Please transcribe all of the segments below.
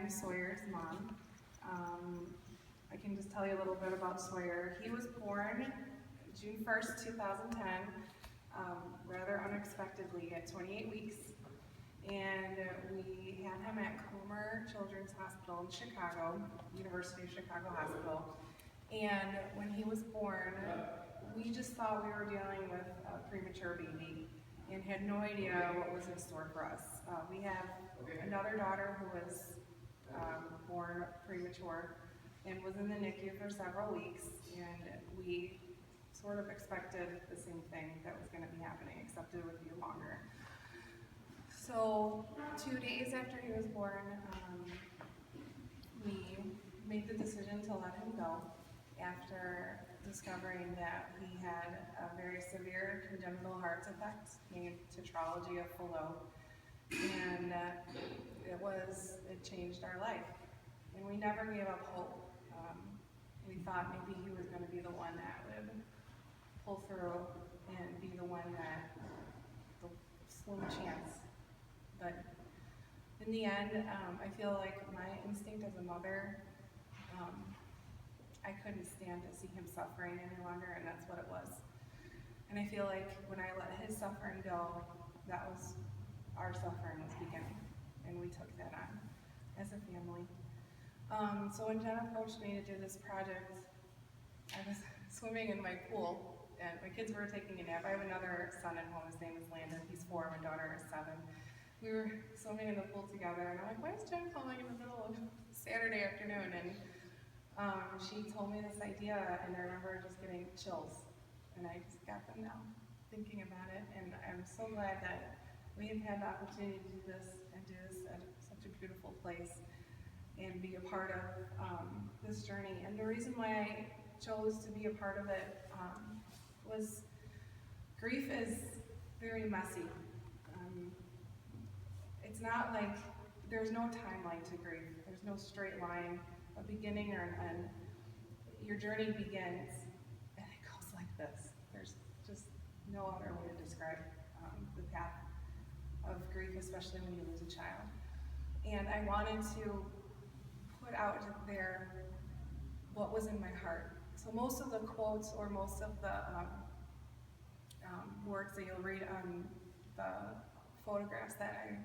I'm Sawyer's mom. I can just tell you a little bit about Sawyer. He was born June 1st, 2010, rather unexpectedly at 28 weeks. And we had him at Comer Children's Hospital in Chicago, University of Chicago Hospital. And when he was born, we just thought we were dealing with a premature baby and had no idea what was in store for us. We have another daughter who was born premature and was in the NICU for several weeks, and we sort of expected the same thing that was going to be happening, except it would be longer. So 2 days after he was born, we made the decision to let him go after discovering that he had a very severe congenital heart defect named tetralogy of Fallot, and it changed our life. And we never gave up hope. We thought maybe he was going to be the one that would pull through and be the one that, the slim chance. But in the end, I feel like my instinct as a mother, I couldn't stand to see him suffering any longer, and that's what it was. And I feel like when I let his suffering go, that was, our suffering was beginning, and we took that on as a family. So when Jen approached me to do this project, I was swimming in my pool, and my kids were taking a nap. I have another son at home, his name is Landon, he's 4, my daughter is 7. We were swimming in the pool together, and I'm like, why is Jen calling in the middle of Saturday afternoon? And she told me this idea, and I remember just getting chills, and I just got them now, thinking about it, and I'm so glad that we have had the opportunity to do this, and do this at such a beautiful place, and be a part of this journey. And the reason why I chose to be a part of it was grief is very messy. It's not like, there's no timeline to grief. There's no straight line, a beginning or an end. Your journey begins, and it goes like this. There's just no other way to describe the path of grief, especially when you lose a child. And I wanted to put out there what was in my heart. So most of the quotes, or most of the words that you'll read on the photographs that I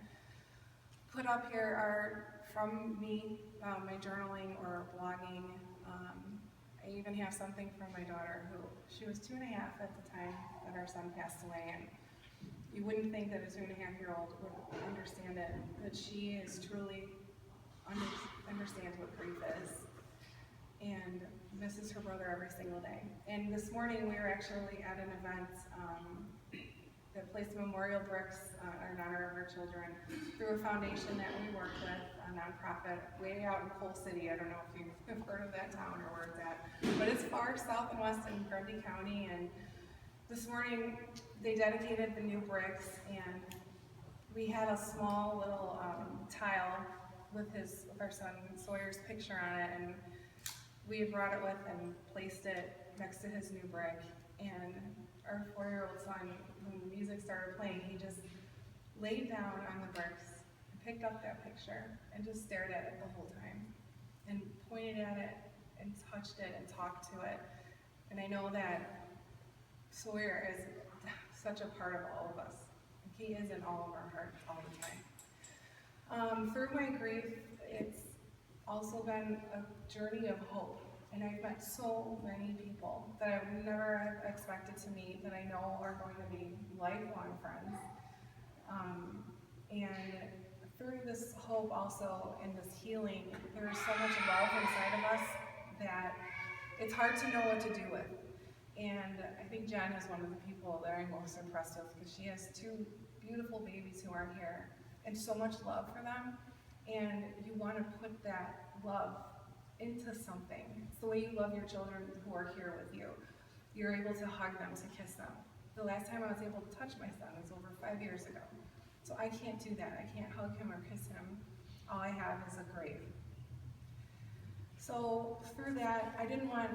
put up here are from me, my journaling or blogging. I even have something from my daughter, who, she was 2.5 at the time that our son passed away, and you wouldn't think that a 2.5-year-old would understand it, but she is truly understands what grief is, and misses her brother every single day. And this morning we were actually at an event that placed memorial bricks in honor of our children through a foundation that we work with, a nonprofit way out in Coal City. I don't know if you've heard of that town or where it's at, but it's far south and west in Grundy County. And this morning they dedicated the new bricks, and we had a small little tile with our son Sawyer's picture on it, and we had brought it with and placed it next to his new brick. And our 4-year-old son, when the music started playing, he just laid down on the bricks and picked up that picture and just stared at it the whole time, and pointed at it and touched it and talked to it. And I know that Sawyer is such a part of all of us. He is in all of our hearts all the time. Through my grief, it's also been a journey of hope, and I've met so many people that I would never have expected to meet, that I know are going to be lifelong friends. And through this hope also, and this healing, there's so much love inside of us that it's hard to know what to do with. And I think Jen is one of the people that I'm most impressed with, because she has 2 beautiful babies who aren't here, and so much love for them. And you want to put that love into something. It's the way you love your children who are here with you. You're able to hug them, to kiss them. The last time I was able to touch my son was over 5 years ago. So I can't do that. I can't hug him or kiss him. All I have is a grave. So through that, I didn't want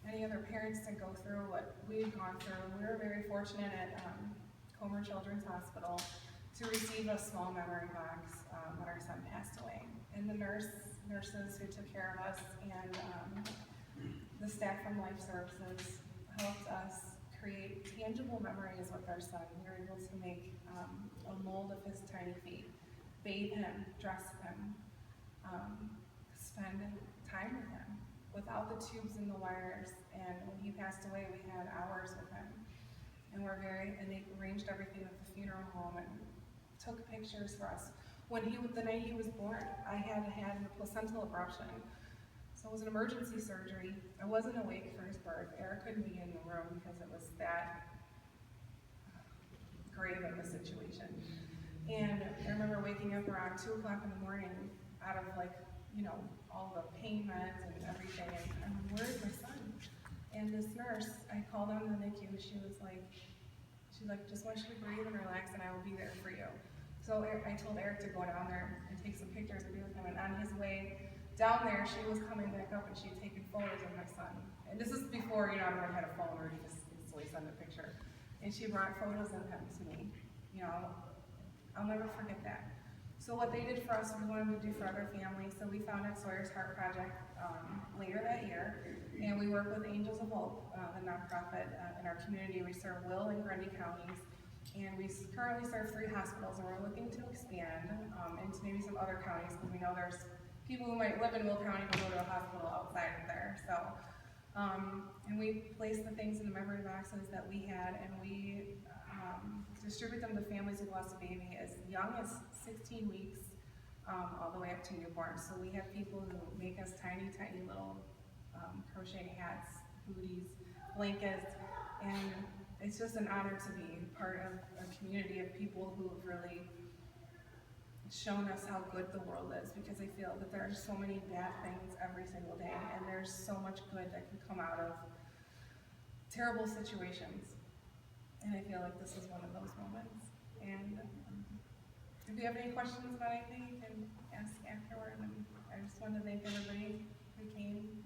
any other parents to go through what we had gone through. We were very fortunate at Comer Children's Hospital to receive a small memory box when our son passed away. and the nurses who took care of us, and the staff from Life Services helped us create tangible memories with our son. We were able to make a mold of his tiny feet, bathe him, dress him, spend time with him without the tubes and the wires. And when he passed away, we had hours with him. And they arranged everything at the funeral home and took pictures for us. The night he was born, I had a placental abruption. So it was an emergency surgery. I wasn't awake for his birth. Eric couldn't be in the room because it was that grave of a situation. And I remember waking up around 2 o'clock in the morning out of all the pain meds and everything, and I'm like, where's my son? And this nurse, I called on the NICU, she just wants you to breathe and relax, and I will be there for you. So I told Eric to go down there and take some pictures and be with him, and on his way down there, she was coming back up and she had taken photos of my son. And this is before, everyone had a phone where you just instantly send a picture. And she brought photos of him to me. I'll never forget that. So what they did for us, we wanted to do for other families. So we founded Sawyer's Heart Project later that year, and we work with Angels of Hope, the nonprofit in our community. We serve Will and Grundy counties, and we currently serve 3 hospitals, and we're looking to expand into maybe some other counties, because we know there's people who might live in Will County but go to a hospital outside of there. So, and we place the things in the memory boxes that we had, and we distribute them to families who lost a baby as young as 16 weeks, all the way up to newborn. So we have people who make us tiny, tiny little crochet hats, booties, blankets, and it's just an honor to be part of a community of people who have really shown us how good the world is, because I feel that there are so many bad things every single day, and there's so much good that can come out of terrible situations. And I feel like this is one of those moments. And if you have any questions about anything, you can ask afterward. And I just want to thank everybody who came